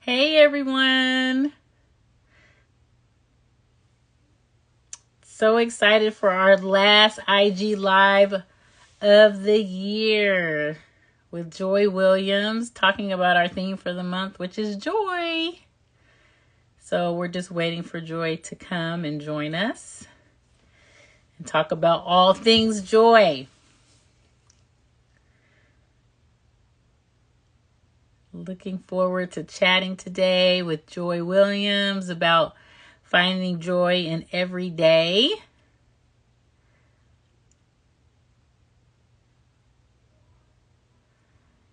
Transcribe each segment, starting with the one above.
Hey everyone! So excited for our last IG Live of the year with Joy Williams talking about our theme for the month, which is joy. So we're just waiting for Joy to come and join us and talk about all things joy. Looking forward to chatting today with Joy Williams about finding joy in every day.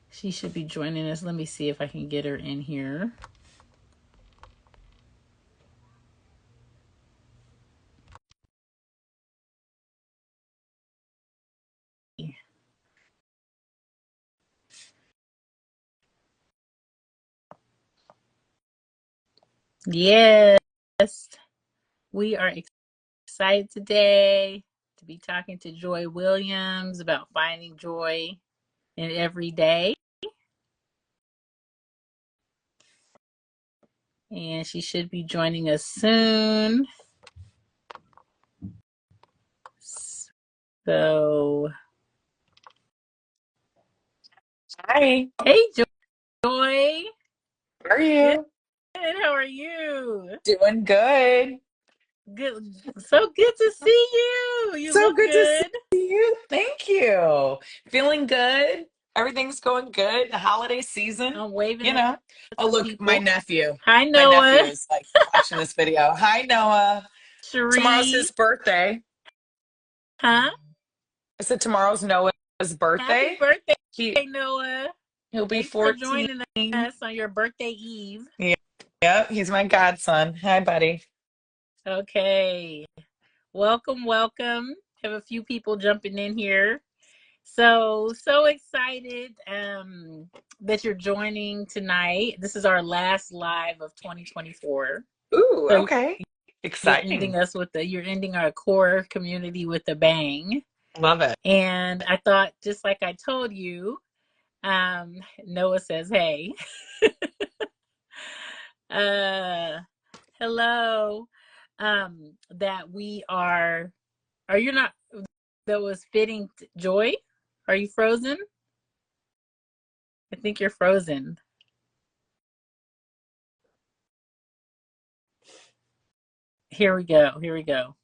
She should be joining us. Let me see if I can get her in here. Yes, we are excited today to be talking to Joy Williams about finding joy in every day. And she should be joining us soon. So, Hi, hey, Joy. how are Good. you? How are you? Doing good. Good. So good to see you. You So look good to see good. you. Thank you. Feeling good. Everything's going good. The holiday season, I'm waving you at know. Oh, some look, my people. nephew. Hi, My nephew Noah. is like watching this video. Hi, Noah. Tomorrow's Cherie. his birthday. Huh? I said tomorrow's Noah's Happy birthday. birthday, He Noah. he'll be Thanks for 14. joining us on your birthday eve. Yeah, yeah, he's my godson. Hi, buddy. Okay. Welcome, welcome. Have a few people jumping in here. So excited that you're joining tonight. This is our last live of 2024. Ooh, So okay. you're ending Exciting. us with you're ending our core community with a bang. Love it. And I thought, just like I told you, Noah says, hey. uh hello. That we are you not that was fitting Joy? Are you frozen? I think you're frozen. Here we go. Here we go.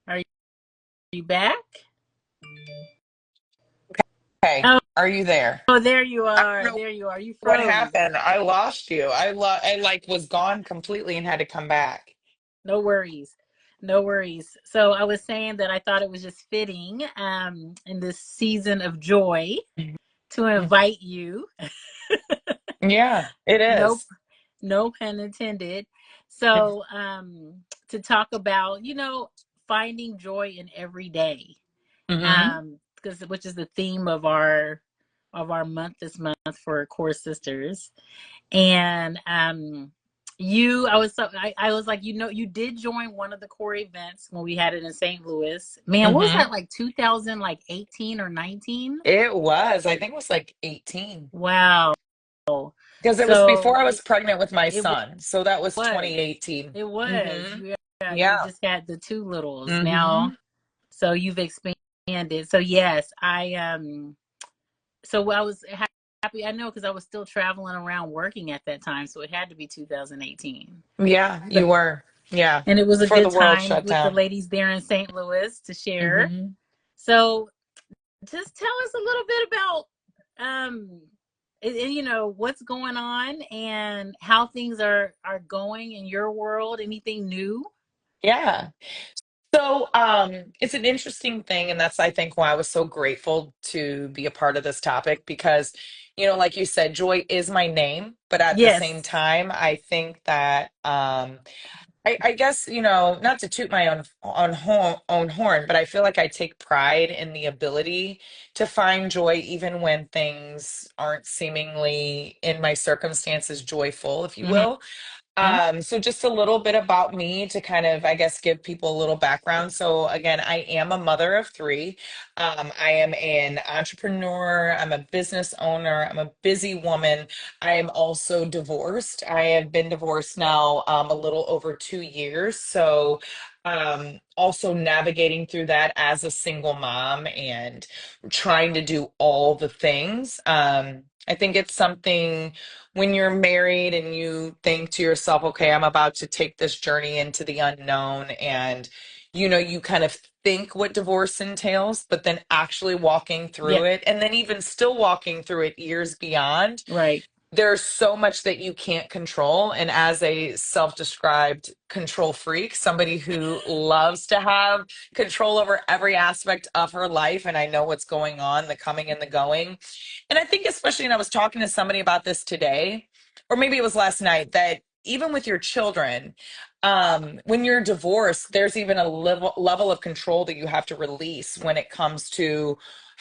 Are you back? Okay, Oh, are you there? oh, there you I don't are. know There you are. You what froze. happened. I lost you. I like was gone completely and had to come back. No worries. No worries. So I was saying that I thought it was just fitting in this season of joy to invite you. Yeah, it No is. no pun intended. So to talk about, finding joy in every day. Mm-hmm. Because which is the theme of our month this month for Core Sisters. And I was like, you did join one of the core events when we had it in St. Louis. Man, what was Mm-hmm. that, like 2000, like 18 or 19? It was. I think it was like 18. Wow. Because it was So before I was pregnant with my it son. So that was was. 2018. It was. Mm-hmm. Yeah, you Yeah. just had the two littles. Mm-hmm. Now, so you've expanded. So yes, so I was happy. I know because I was still traveling around working at that time, so it had to be 2018. Yeah, So, you were. Yeah. and it was a Before the good world time shut with the down. ladies there in St. Louis to share. Mm-hmm. So just tell us a little bit about what's going on and how things are going in your world. Anything new? Yeah. So it's an interesting thing, and that's I think why I was so grateful to be a part of this topic because, like you said, joy is my name, but at the same Yes. time, I think that I guess, not to toot my own horn, but I feel like I take pride in the ability to find joy even when things aren't seemingly in my circumstances joyful, if you Hmm. will. Mhm. So just a little bit about me to kind of, I guess, give people a little background. So again, I am a mother of three. I am an entrepreneur. I'm a business owner. I'm a busy woman. I am also divorced. I have been divorced now a little over 2 years. So also navigating through that as a single mom and trying to do all the things. I think it's something when you're married and you think to yourself, okay, I'm about to take this journey into the unknown, and you kind of think what divorce entails, but then actually walking Yeah. through it, and then even still walking through it years beyond, Right. there's so much that you can't control. And as a self-described control freak, somebody who loves to have control over every aspect of her life, and I know what's going on, the coming and the going. And I think, especially, and I was talking to somebody about this today, or maybe it was last night, that even with your children, when you're divorced, there's even a level of control that you have to release when it comes to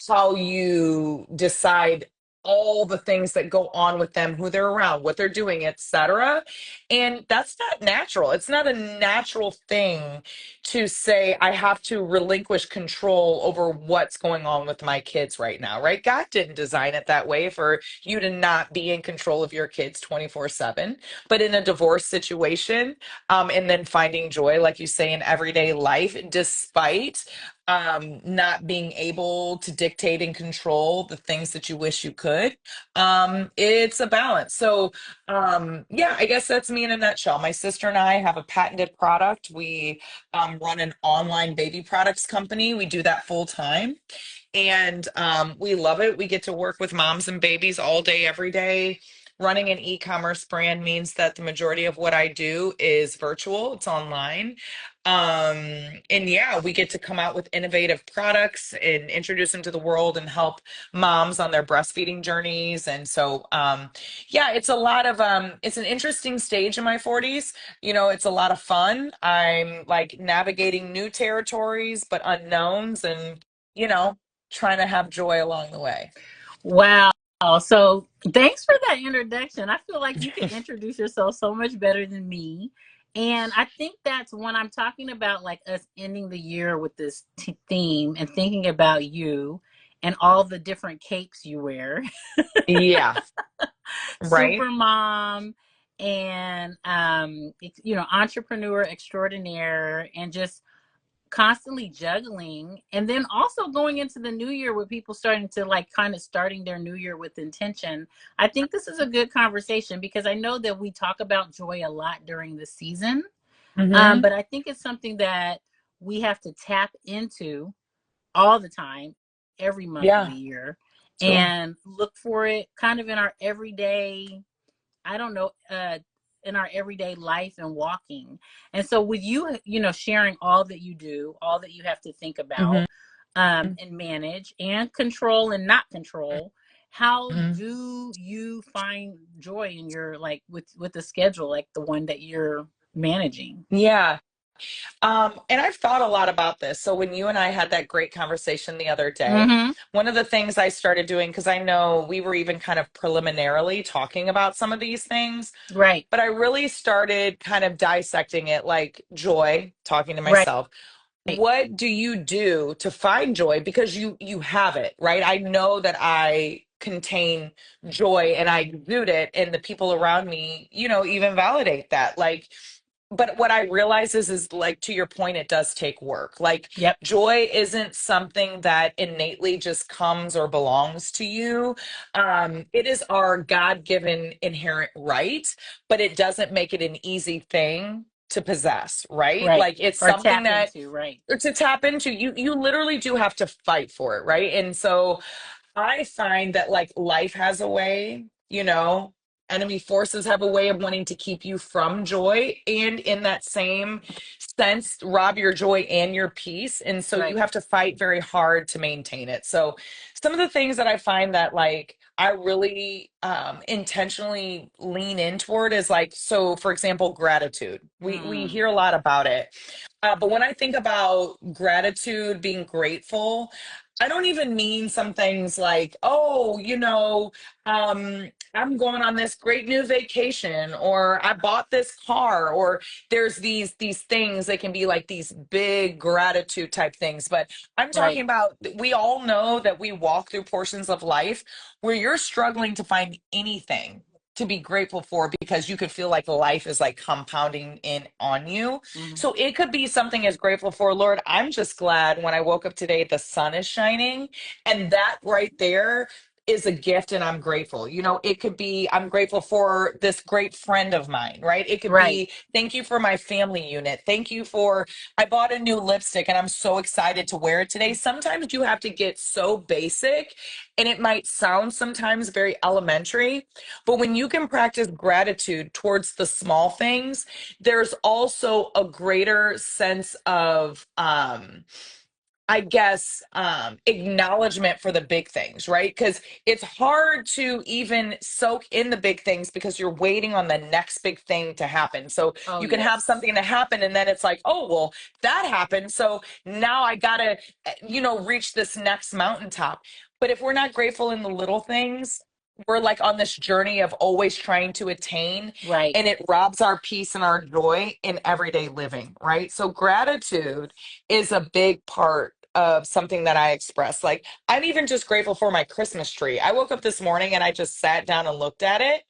how you decide all the things that go on with them, who they're around, what they're doing, etc. And that's not natural. It's not a natural thing to say, I have to relinquish control over what's going on with my kids right now, right? God didn't design it that way for you to not be in control of your kids 24/7. But in a divorce situation, and then finding joy, like you say, in everyday life, despite not being able to dictate and control the things that you wish you could. It's a balance. So, yeah, I guess that's me in a nutshell. My sister and I have a patented product. We run an online baby products company. We do that full time, and we love it. We get to work with moms and babies all day, every day. Running an e-commerce brand means that the majority of what I do is virtual, it's online. And yeah, we get to come out with innovative products and introduce them to the world and help moms on their breastfeeding journeys. And so, yeah, it's an interesting stage in my 40s. It's a lot of fun. I'm like navigating new territories, but unknowns, and, you know, trying to have joy along the way. Wow. So thanks for that introduction. I feel like you can introduce yourself so much better than me. And I think that's when I'm talking about like us ending the year with this theme and thinking about you and all the different capes you wear. Yeah, right. Super mom and entrepreneur extraordinaire, and just constantly juggling, and then also going into the new year with people starting to like kind of starting their new year with intention. I think this is a good conversation because I know that we talk about joy a lot during the season, Hmm. but I think it's something that we have to tap into all the time, every month of the Yeah, year, sure. and look for it kind of in our everyday, I don't know, in our everyday life and walking. And so with you, sharing all that you do, all that you have to think about, Hmm. and manage and control and not control, how Hmm. do you find joy in your, like, with the schedule, like the one that you're managing? Yeah. And I've thought a lot about this. So when you and I had that great conversation the other day, Mm-hmm. one of the things I started doing, because I know we were even kind of preliminarily talking about some of these things, Right. but I really started kind of dissecting it, like joy, talking to Right. myself. What do you do to find joy? Because you have it, right? I know that I contain joy and I exude it, and the people around me, even validate that. Like, but what I realize is like, to your point, it does take work. Like, Yep. joy isn't something that innately just comes or belongs to you. It is our God-given inherent right, but it doesn't make it an easy thing to possess, right? Right. Like, it's Or something tap that, into. Right. or to tap into, you literally do have to fight for it, right? And so I find that, like, life has a way, enemy forces have a way of wanting to keep you from joy, and in that same sense, rob your joy and your peace. And so you Right. have to fight very hard to maintain it. So some of the things that I find that, like, I really intentionally lean in toward is like, so for example, gratitude. We Mm. hear a lot about it. But when I think about gratitude, being grateful, I don't even mean some things like, oh, I'm going on this great new vacation, or I bought this car, or there's these things that can be like these big gratitude type things. But I'm talking Right. about, we all know that we walk through portions of life where you're struggling to find anything to be grateful for because you could feel like life is like compounding in on you. Hmm. So it could be something as grateful for, Lord, I'm just glad when I woke up today the sun is shining, and that right there is a gift, and I'm grateful. It could be, I'm grateful for this great friend of mine, right? It could Right. be, thank you for my family unit. Thank you for, I bought a new lipstick and I'm so excited to wear it today. Sometimes you have to get so basic, and it might sound sometimes very elementary, but when you can practice gratitude towards the small things, there's also a greater sense of, I guess, acknowledgement for the big things, right? Because it's hard to even soak in the big things because you're waiting on the next big thing to happen. So Oh, you can have yes. something to happen, and then it's like, oh, well, that happened. So now I gotta, reach this next mountaintop. But if we're not grateful in the little things, we're like on this journey of always trying to attain, Right. and it robs our peace and our joy in everyday living, right? So gratitude is a big part of something that I express. Like, I'm even just grateful for my Christmas tree. I woke up this morning and I just sat down and looked at it,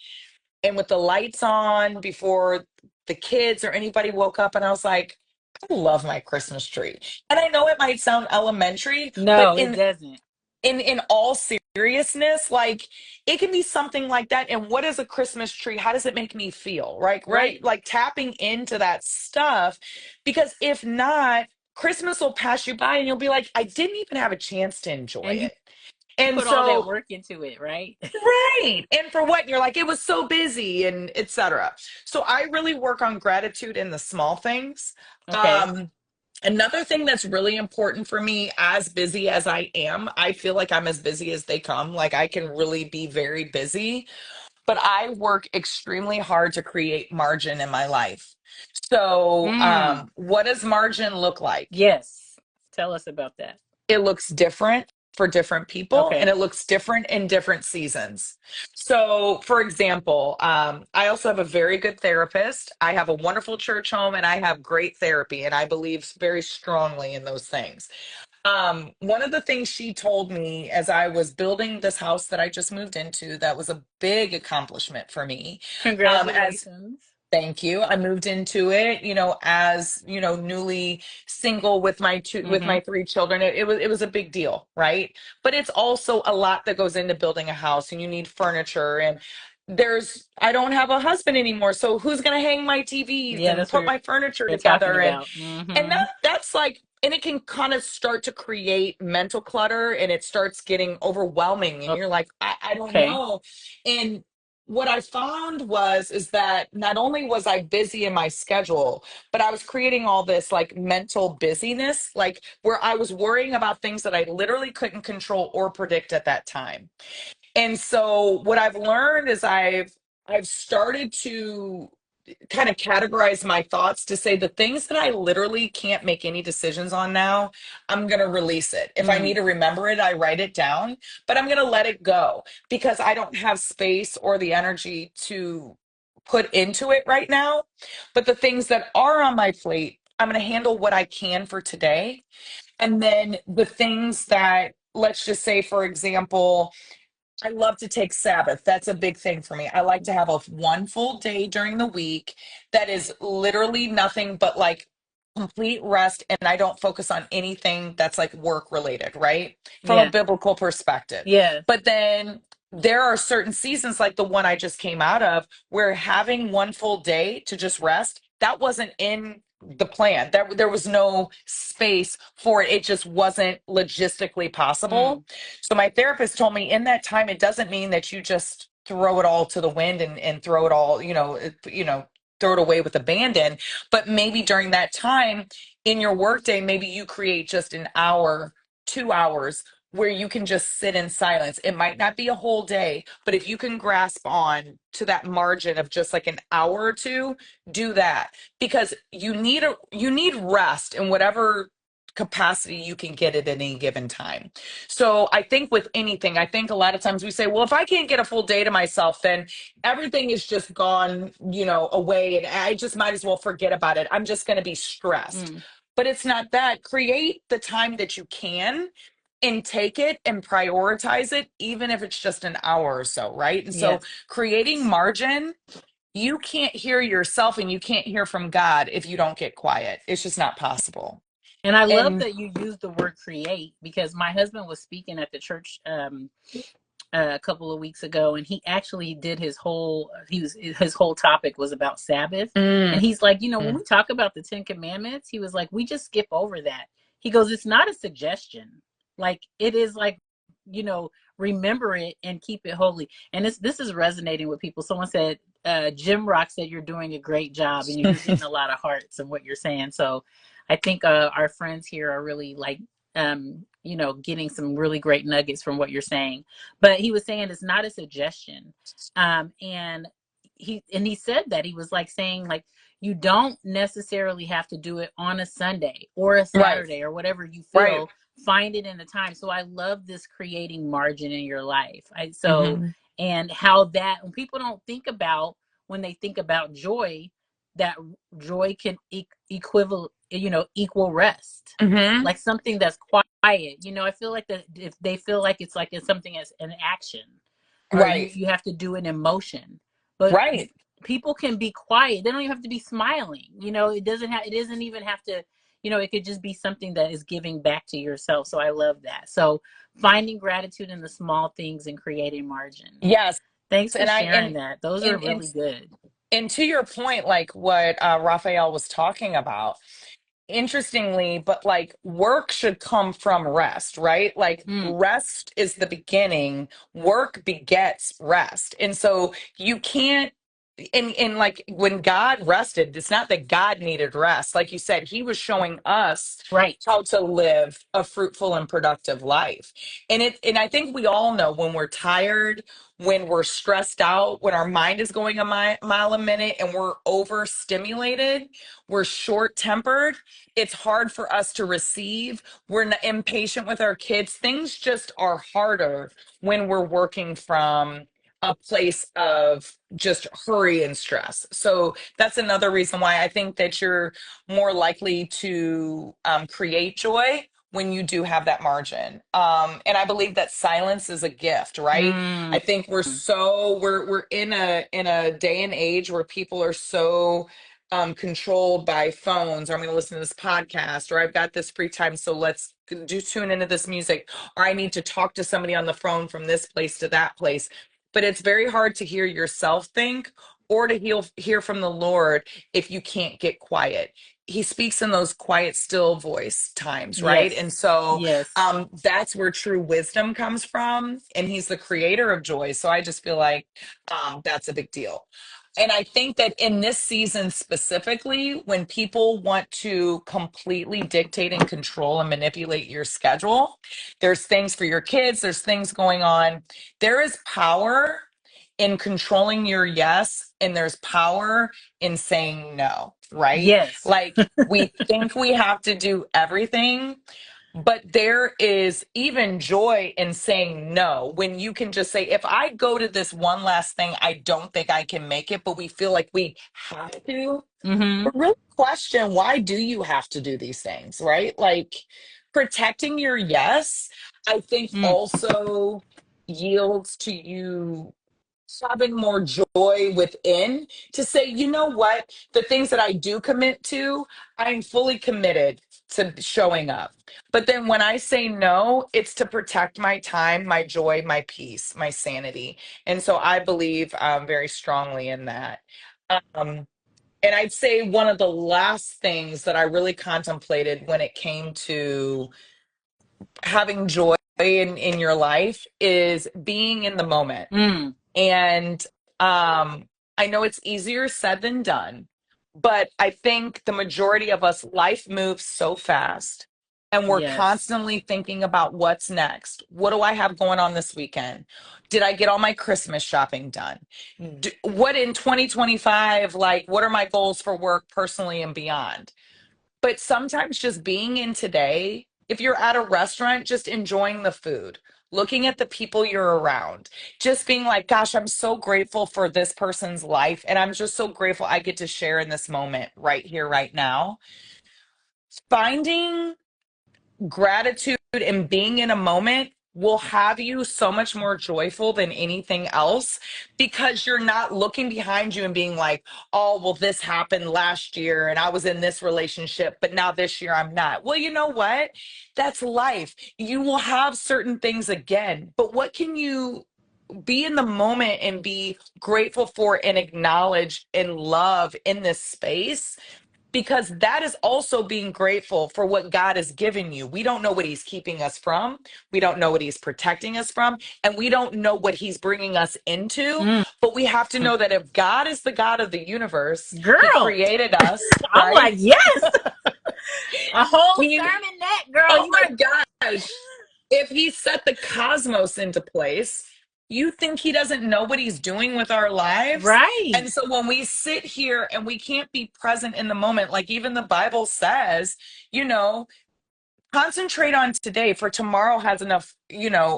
and with the lights on before the kids or anybody woke up, and I was like, I love my Christmas tree. And I know it might sound elementary, but No, it in doesn't. all seriousness, like, it can be something like that. And what is a Christmas tree? How does it make me feel, right, Right. like tapping into that stuff, because if not, Christmas will pass you by and you'll be like, I didn't even have a chance to enjoy And you it. And put all that so, work into it, right? right, and for what? You're like, it was so busy, and etc. So I really work on gratitude in the small things. Okay. um Another thing that's really important for me, as busy as I am, I feel like I'm as busy as they come. Like, I can really be very busy, but I work extremely hard to create margin in my life. So, Mm. what does margin look like? Yes. Tell us about that. It looks different for different people, and Okay. it looks different in different seasons. So, for example, I also have a very good therapist. I have a wonderful church home, and I have great therapy, and I believe very strongly in those things. One of the things she told me as I was building this house that I just moved into, that was a big accomplishment for me. As Congratulations. Thank you. I moved into it, as, newly single with my two, with Mm-hmm. my three children. It was a big deal, right? But it's also a lot that goes into building a house, and you need furniture, and I don't have a husband anymore, so who's going to hang my TVs Yeah, and that's what put my furniture you're talking together, and about. and Mm-hmm. that's like, and it can kind of start to create mental clutter, and it starts getting overwhelming, and you're like, I don't Okay. know. And what I found is that not only was I busy in my schedule, but I was creating all this like mental busyness, like where I was worrying about things that I literally couldn't control or predict at that time. And so what I've learned is I've started to kind of categorize my thoughts to say the things that I literally can't make any decisions on now, I'm going to release it. If I need Mm. to remember it, I write it down, but I'm going to let it go because I don't have space or the energy to put into it right now. But the things that are on my plate, I'm going to handle what I can for today. And then the things that, let's just say, for example, I love to take Sabbath. That's a big thing for me. I like to have a one full day during the week that is literally nothing but like complete rest, and I don't focus on anything that's like work related, right? From a Yeah. biblical perspective. Yes. But then there are certain seasons like the one I just came out of where having one full day to just rest, that wasn't in the plan. That there was no space for it. It just wasn't logistically possible. Mm. So my therapist told me in that time, it doesn't mean that you just throw it all to the wind and throw it all, throw it away with abandon. But maybe during that time in your workday, maybe you create just an hour, 2 hours where you can just sit in silence. It might not be a whole day, but if you can grasp on to that margin of just like an hour or two, do that, because you need rest in whatever capacity you can get at any given time. So I think with anything, I think a lot of times we say, well, if I can't get a full day to myself, then everything is just gone, away, and I just might as well forget about it. I'm just going to be stressed. Mm. But it's not that. Create the time that you can and take it and prioritize it, even if it's just an hour or so, right? And so Yes. creating margin, you can't hear yourself and you can't hear from God if you don't get quiet. It's just not possible. And I love And that you use the word create, because my husband was speaking at the church a couple of weeks ago, and he actually did his whole topic was about Sabbath. And mm, he's like, when we talk about the 10 commandments, he was like, we just skip over that. He goes, it's not a suggestion, like it is like, you know remember it and keep it holy. And this is resonating with people. Someone said, Jim Rock said, you're doing a great job, and you're getting a lot of hearts in what you're saying. So I think our friends here are really like, getting some really great nuggets from what you're saying. But he was saying it's not a suggestion. And he said that he was like saying, like, you don't necessarily have to do it on a Sunday or a right, Saturday or whatever you right. feel. Find it in the time. So I love this creating margin in your life. Hmm. And how that, when people don't think about, when they think about joy, that joy can equal rest, Hmm. like something that's quiet. I feel like that if they feel like it's something as an action, or you Right, you have to do an emotion. But right. people can be quiet. They don't even have to be smiling. It doesn't even have to, it could just be something that is giving back to yourself. So I love that. So finding gratitude in the small things and creating margin. Yes. Thanks for And I sharing that. Those are and really good. and to your point, like what Raphael was talking about, interestingly, but like work should come from rest, right? Like Mm, rest is the beginning, work begets rest. And so you can't, and like when God rested, it's not that God needed rest. Like you said, he was showing us right. how to live a fruitful and productive life. And I think we all know when we're tired, when we're stressed out, when our mind is going a mile a minute and we're overstimulated, we're short tempered, it's hard for us to receive. We're impatient with our kids. Things just are harder when we're working from a place of just hurry and stress. So that's another reason why I think that you're more likely to create joy when you do have that margin. And I believe that silence is a gift, right? Mm, I think we're in a day and age where people are so controlled by phones, or I'm going to listen to this podcast, or I've got this free time, so let's do tune into this music, or I need to talk to somebody on the phone from this place to that place. But it's very hard to hear yourself think or to hear from the Lord if you can't get quiet. He speaks in those quiet, still voice times, right? yes. And so Yes. that's where true wisdom comes from. And he's the creator of joy. So I just feel like that's a big deal. And I think that in this season specifically, when people want to completely dictate and control and manipulate your schedule, there's things for your kids, there's things going on. There is power in controlling your yes, and there's power in saying no, right? Yes. Like we think we have to do everything, but there is even joy in saying no when you can just say, if I go to this one last thing, I don't think I can make it, but we feel like we have to. Mm-hmm. But really question, why do you have to do these things, right? Like protecting your yes, I think Mm, also yields to you having more joy within to say, you know what, the things that I do commit to, I'm fully committed to showing up. But then when I say no, it's to protect my time, my joy, my peace, my sanity. And so I believe very strongly in that. Um, and I'd say one of the last things that I really contemplated when it came to having joy in your life is being in the moment. mm, And I know it's easier said than done, but I think the majority of us, life moves so fast. And we're yes. constantly thinking about what's next. What do I have going on this weekend? Did I get all my Christmas shopping done? What in 2025, like, what are my goals for work personally and beyond? But sometimes just being in today, if you're at a restaurant, just enjoying the food, looking at the people you're around, just being like, gosh, I'm so grateful for this person's life. And I'm just so grateful I get to share in this moment right here, right now. Finding gratitude and being in a moment will have you so much more joyful than anything else, because you're not looking behind you and being like, oh, well, this happened last year and I was in this relationship, but now this year I'm not. Well, you know what? That's life. You will have certain things again, but what can you be in the moment and be grateful for and acknowledge and love in this space, because that is also being grateful for what God has given you. We don't know what he's keeping us from. We don't know what he's protecting us from. And we don't know what he's bringing us into. Mm. But we have to know that if God is the God of the universe, he Girl, created us, I'm right? like, yes, a whole He, sermon that girl. oh You my are gosh. If he set the cosmos into place, you think he doesn't know what he's doing with our lives? right. And so when we sit here and we can't be present in the moment, like even the Bible says, you know, concentrate on today, for tomorrow has enough,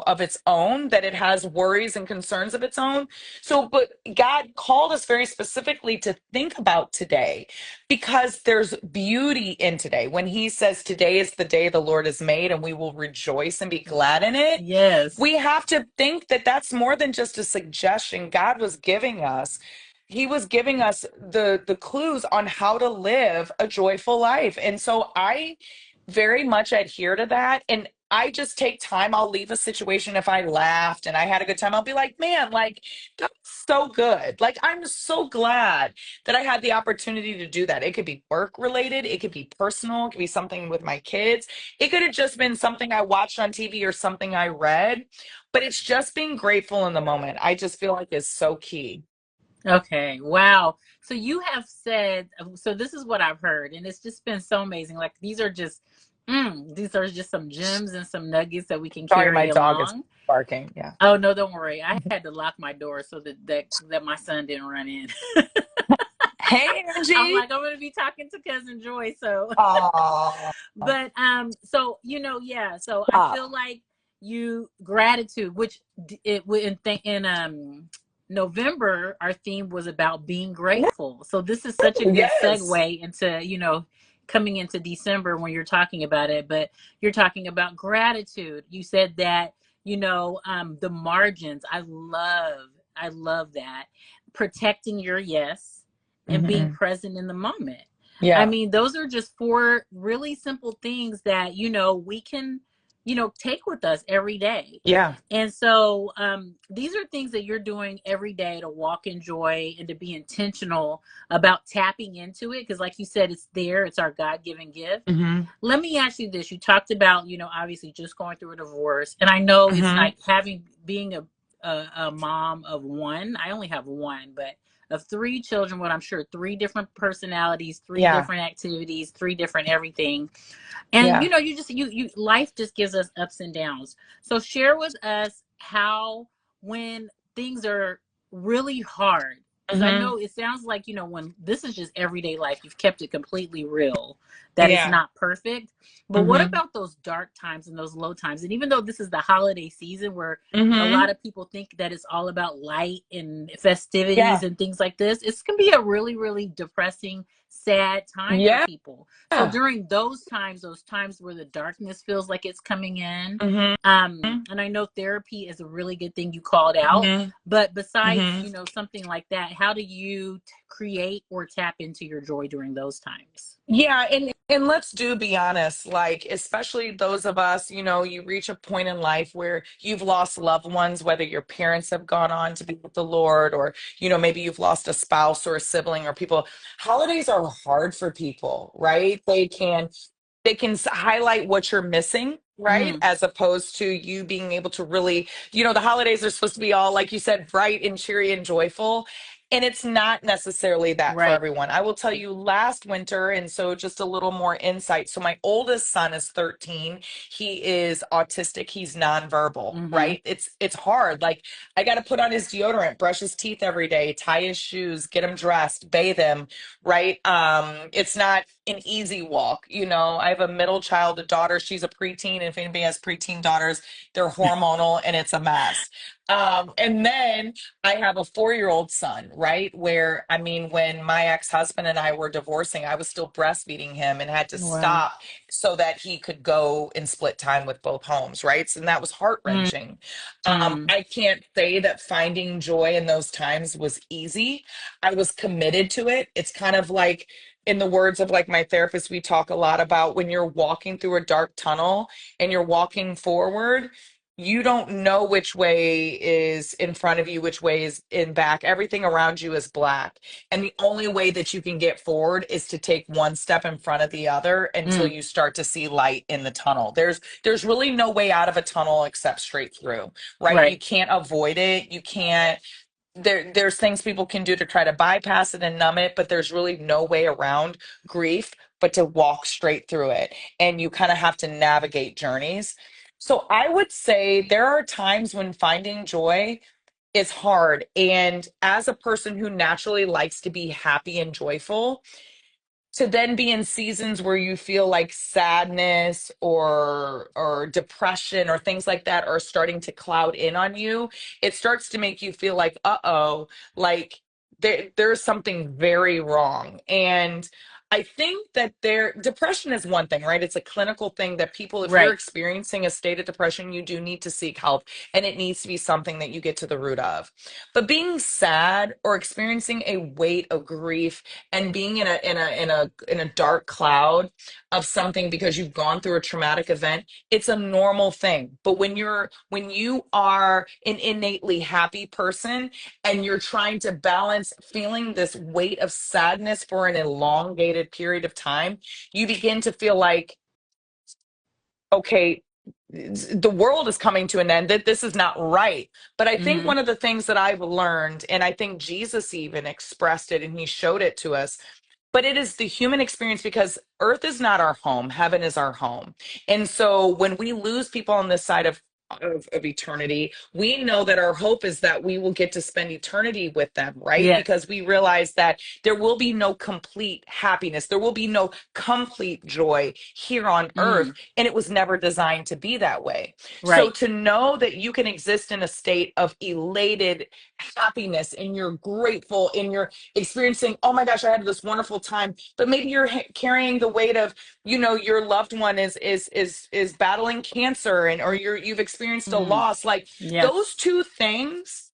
of its own, that it has worries and concerns of its own. So but God called us very specifically to think about today, because there's beauty in today. When he says today is the day the Lord has made and we will rejoice and be glad in it, Yes. we have to think that that's more than just a suggestion God was giving us. He was giving us the clues on how to live a joyful life. And so I very much adhere to that. And I just take time. I'll leave a situation if I laughed and I had a good time. I'll be like, man, like, that was so good. Like, I'm so glad that I had the opportunity to do that. It could be work related, it could be personal, it could be something with my kids. It could have just been something I watched on TV or something I read. But it's just being grateful in the moment. I just feel like is so key. Okay. Wow. So you have said, so this is what I've heard, and it's just been so amazing. Like these are just some gems and some nuggets that we can Sorry, my carry dog is along. barking. Yeah. Oh no, don't worry. I had to lock my door so that my son didn't run in. Hey, I'm Angie. like, I'm gonna be talking to cousin Joy, so Aw. but so yeah, so I feel Stop. like you gratitude, which in November our theme was about being grateful. So this is such a good Yes. segue into, coming into December when you're talking about it, but you're talking about gratitude. You said that, the margins. I love that. Protecting your yes and being Hmm. present in the moment. I Yeah. mean, those are just four really simple things that, we can, take with us every day. Yeah. And so these are things that you're doing every day to walk in joy and to be intentional about tapping into it. Because, like you said, it's there, it's our God given gift. Hmm. Let me ask you this. You talked about, obviously just going through a divorce. And I know it's Hmm. like being a mom of one. I only have one, but of three children, what I'm sure three different personalities, three Yeah. different activities, three different everything. And Yeah. you life just gives us ups and downs. So share with us how, when things are really hard, because I Hmm. know it sounds like, when this is just everyday life, you've kept it completely real, that it's Yeah. not perfect. But what Hmm. about those dark times and those low times? And even though this is the holiday season where a Hmm. lot of people think that it's all about light and Yeah. festivities and things like this, it can be a really, really depressing, sad time for Yeah. people. So during those times where the darkness feels like it's coming in, Hmm. and I know therapy is a really good thing you called out, Hmm. but besides, Hmm. something like that, how do you create or tap into your joy during those times? Yeah, and let's do be honest, like especially those of us, you reach a point in life where you've lost loved ones, whether your parents have gone on to be with the Lord, or maybe you've lost a spouse or a sibling or people. Holidays are hard for people, right? They can highlight what you're missing, right? Mm, As opposed to you being able to really, the holidays are supposed to be all, like you said, bright and cheery and joyful. And it's not necessarily that for Right. everyone. I will tell you last winter, and so just a little more insight. So my oldest son is 13. He is autistic. He's nonverbal, Mm-hmm. right? It's hard. Like I got to put on his deodorant, brush his teeth every day, tie his shoes, get him dressed, bathe him, right? It's not an easy walk. You know, I have a middle child, a daughter. She's a preteen. And if anybody has preteen daughters, they're hormonal and it's a mess. And then I have a 4-year-old son, right? Where, I mean, when my ex-husband and I were divorcing, I was still breastfeeding him and had to Wow. stop so that he could go and split time with both homes, right? And that was heart-wrenching. Mm-hmm. I can't say that finding joy in those times was easy. I was committed to it. It's kind of like, in the words of like my therapist, we talk a lot about when you're walking through a dark tunnel and you're walking forward, you don't know which way is in front of you, which way is in back. Everything around you is black. And the only way that you can get forward is to take one step in front of the other until Mm. you start to see light in the tunnel. There's really no way out of a tunnel except straight through, right? Right. You can't avoid it. You can't there's things people can do to try to bypass it and numb it, but there's really no way around grief but to walk straight through it. And you kind of have to navigate journeys. So I would say there are times when finding joy is hard. And as a person who naturally likes to be happy and joyful, to then be in seasons where you feel like sadness or depression or things like that are starting to cloud in on you, it starts to make you feel like, uh-oh, like there's something very wrong. And I think that depression is one thing, right? It's a clinical thing that people, if you're Right. experiencing a state of depression, you do need to seek help, and it needs to be something that you get to the root of. But being sad or experiencing a weight of grief and being in a dark cloud of something because you've gone through a traumatic event, it's a normal thing. But when you are an innately happy person and you're trying to balance feeling this weight of sadness for an elongated period of time, you begin to feel like, okay, the world is coming to an end, that this is not right. But I think Mm-hmm. one of the things that I've learned, and I think Jesus even expressed it and he showed it to us, but it is the human experience because earth is not our home, heaven is our home. And so when we lose people on this side of eternity, we know that our hope is that we will get to spend eternity with them, right? Yes. Because we realize that there will be no complete happiness, there will be no complete joy here on earth, Mm. and it was never designed to be that way. So Right. to know that you can exist in a state of elated happiness and you're grateful and you're experiencing, oh my gosh, I had this wonderful time, but maybe you're carrying the weight of, your loved one is battling cancer, and or you've experienced a Mm. loss. Like Yes. those two things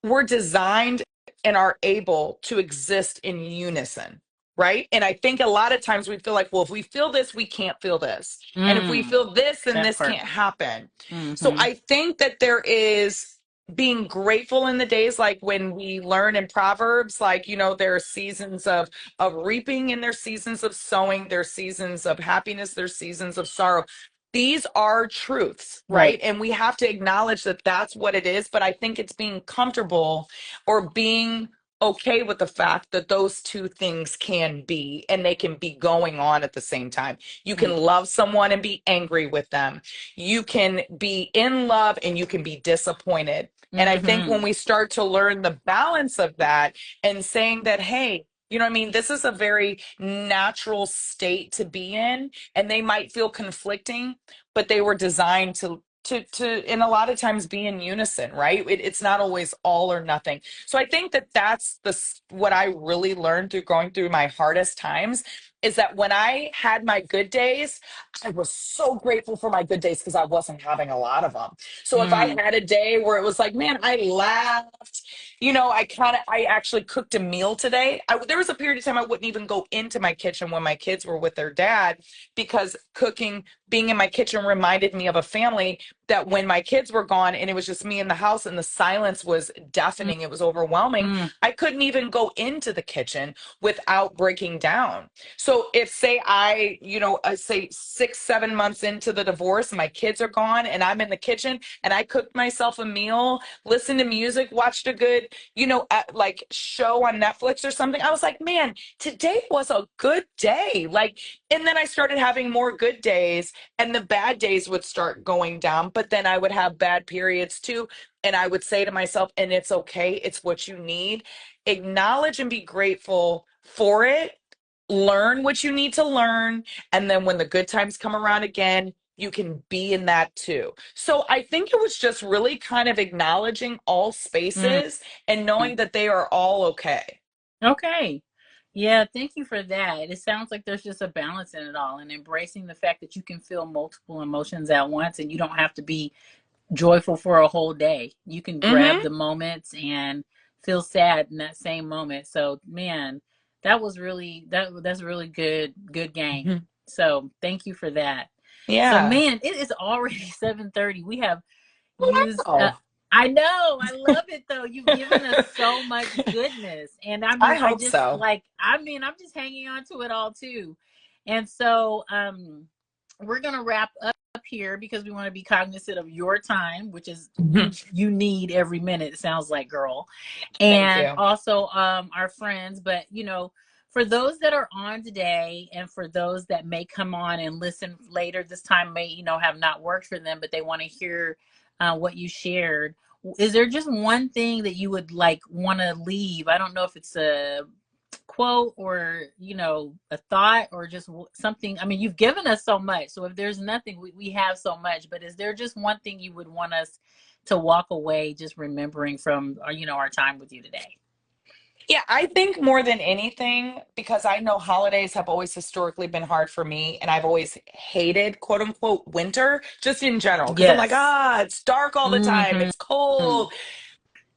were designed and are able to exist in unison, right? And I think a lot of times we feel like, well, if we feel this, we can't feel this, and if we Mm. feel this, then That this part. can't happen. So Mm-hmm. I think that there is being grateful in the days, like when we learn in Proverbs, like, there are seasons of reaping and there's seasons of sowing, there's seasons of happiness, there's seasons of sorrow. These are truths, right? Right. And we have to acknowledge that that's what it is. But I think it's being comfortable or being okay with the fact that those two things can be and they can be going on at the same time. You can Mm. love someone and be angry with them. You can be in love and you can be disappointed. And I think when Mm-hmm. we start to learn the balance of that and saying that, hey, you know what I mean? This is a very natural state to be in, and they might feel conflicting, but they were designed to and a lot of times be in unison, right? It's not always all or nothing. So I think that that's what I really learned through going through my hardest times, is that when I had my good days, I was so grateful for my good days because I wasn't having a lot of them. So if I Mm. had a day where it was like, man, I laughed, I actually cooked a meal today. There was a period of time I wouldn't even go into my kitchen when my kids were with their dad, because being in my kitchen reminded me of a family that when my kids were gone and it was just me in the house and the silence was deafening, it was overwhelming. Mm. I couldn't even go into the kitchen without breaking down. So if say 6, 7 months into the divorce, my kids are gone and I'm in the kitchen and I cooked myself a meal, listened to music, watched a good favorite, like show on Netflix or something, I was like, man, today was a good day. Like, and then I started having more good days, and the bad days would start going down, but then I would have bad periods too. And I would say to myself, and it's okay, it's what you need. Acknowledge and be grateful for it. Learn what you need to learn. And then when the good times come around again, you can be in that too. So I think it was just really kind of acknowledging all Mm. spaces and knowing that they are all okay. Okay. Yeah, thank you for that. It sounds like there's just a balance in it all and embracing the fact that you can feel multiple emotions at once and you don't have to be joyful for a whole day. You can grab Mm-hmm. the moments and feel sad in that same moment. So, man, that's really good game. Hmm. So, thank you for that. So, Yeah. man, it is already 7:30. We have used Wow. I know. I love it though. You've given us so much goodness. And I I mean, hope so. I'm just hanging on to it all too. And so we're going to wrap up here because we want to be cognizant of your time, which is Mhm. you need every minute, it sounds like, girl. Thank And you. also our friends, but for those that are on today and for those that may come on and listen later, this time may have not worked for them, but they want to hear what you shared. Is there just one thing that you would like want to leave? I don't know if it's a quote or a thought or just something. I mean, you've given us so much, so if there's nothing, we have so much, but is there just one thing you would want us to walk away just remembering from our time with you today? Yeah, I think more than anything, because I know holidays have always historically been hard for me, and I've always hated quote unquote winter just in general, because I'm like, Yes. it's dark all the time, Mm-hmm. it's cold.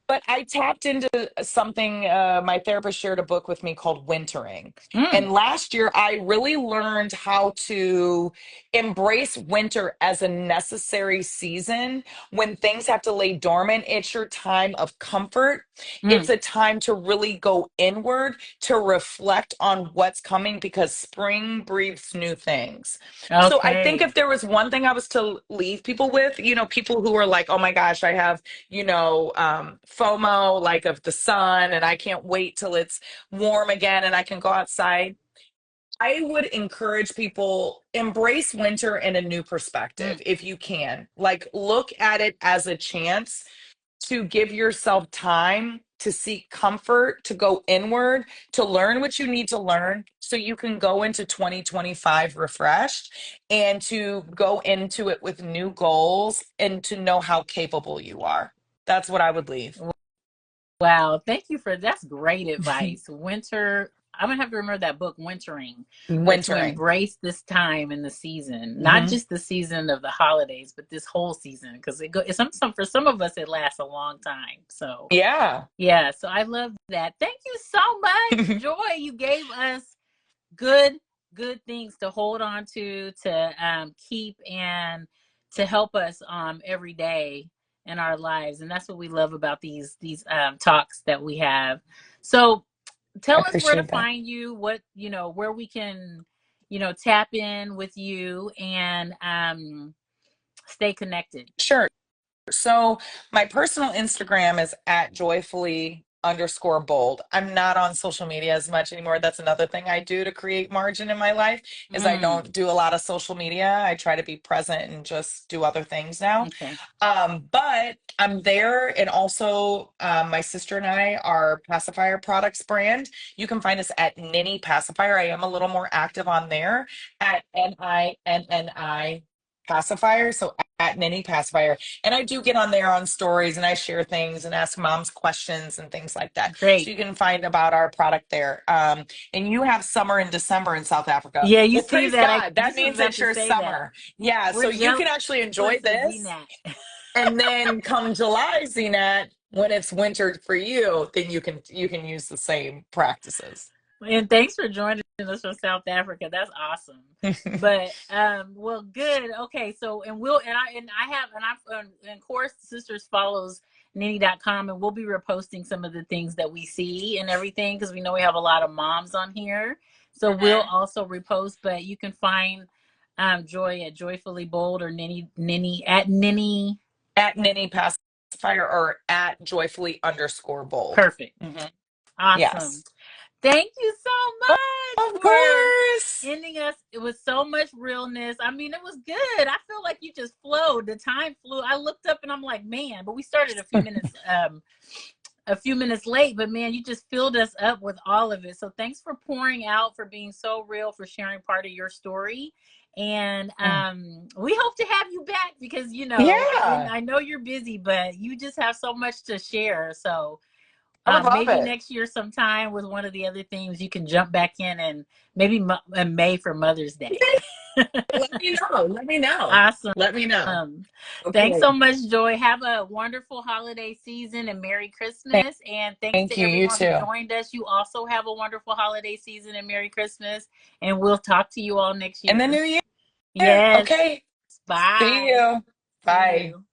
But I tapped into something. My therapist shared a book with me called Wintering. Mm. And last year, I really learned how to embrace winter as a necessary season. When things have to lay dormant, it's your time of comfort. It's Mm. a time to really go inward, to reflect on what's coming, because spring breathes new things. So I think Okay. if there was one thing I was to leave people with, people who are like, oh my gosh, I have FOMO, like of the sun, and I can't wait till it's warm again and I can go outside. I would encourage people embrace winter in a new Mm. perspective if you can. Like look at it as a chance to give yourself time to seek comfort, to go inward, to learn what you need to learn so you can go into 2025 refreshed and to go into it with new goals and to know how capable you are. That's what I would leave. Wow, thank you for that's great advice. Winter, I'm gonna have to remember that book, Wintering, but to Wintering. embrace this time in the season, not Hmm. just the season of the holidays, but this whole season, because for some of us it lasts a long time. So Yeah. yeah, so I love that. Thank you so much, Joy. You gave us good good things to hold on to keep and to help us every day in our lives, and that's what we love about these talks that we have. So I tell us where to appreciate that. find you, what where we can tap in with you and stay connected. Sure. So my personal Instagram is at joyfully_bold. I'm not on social media as much anymore. That's another thing I do to create margin in my life is I Mm, don't do a lot of social media. I try to be present and just do other things now. okay. But I'm there, and also my sister and I are pacifier products brand. You can find us at Ninny Pacifier. I am a little more active on there at NINNI Pacifier. So at Ninny Pacifier. And I do get on there on stories and I share things and ask moms questions and things like that. So Great. you can find about our product there. And you have summer in December in South Africa. Yeah, you Well, see praise that I God. That just was means about it's to your say that summer. Yeah. we're So you jealous can actually enjoy of this. ZNAT. And then come July, Zenat, when it's winter for you, then you can use the same practices. And thanks for joining us from South Africa. That's awesome. But well, good. Okay, so and I have and course Sisters follows Ninny.com, and we'll be reposting some of the things that we see and everything because we know we have a lot of moms on here. So we'll Mhm. also repost, but you can find Joy at Joyfully Bold or Ninny at Ninny At Ninny Pacifier. specifier or at joyfully_bold. Perfect. Hmm. Awesome. Yes. Thank you so much Of for course. ending us. It was so much realness. I mean, it was good. I feel like you just flowed. The time flew. I looked up and I'm like, man, but we started a few minutes late, but man, you just filled us up with all of it. So thanks for pouring out, for being so real, for sharing part of your story. And we hope to have you back because, Yeah, I know you're busy, but you just have so much to share. So I would love maybe it. next year sometime with one of the other themes, you can jump back in and maybe in May for Mother's Day. Let me know. Let me know. Awesome. Let me know. Thanks Okay. so much, Joy. Have a wonderful holiday season and Merry Christmas. And thanks to Thank you. You everyone who too. joined us. You also have a wonderful holiday season and Merry Christmas. And we'll talk to you all next In the year. new year. Yes. Okay. See Bye. you. See Bye. you.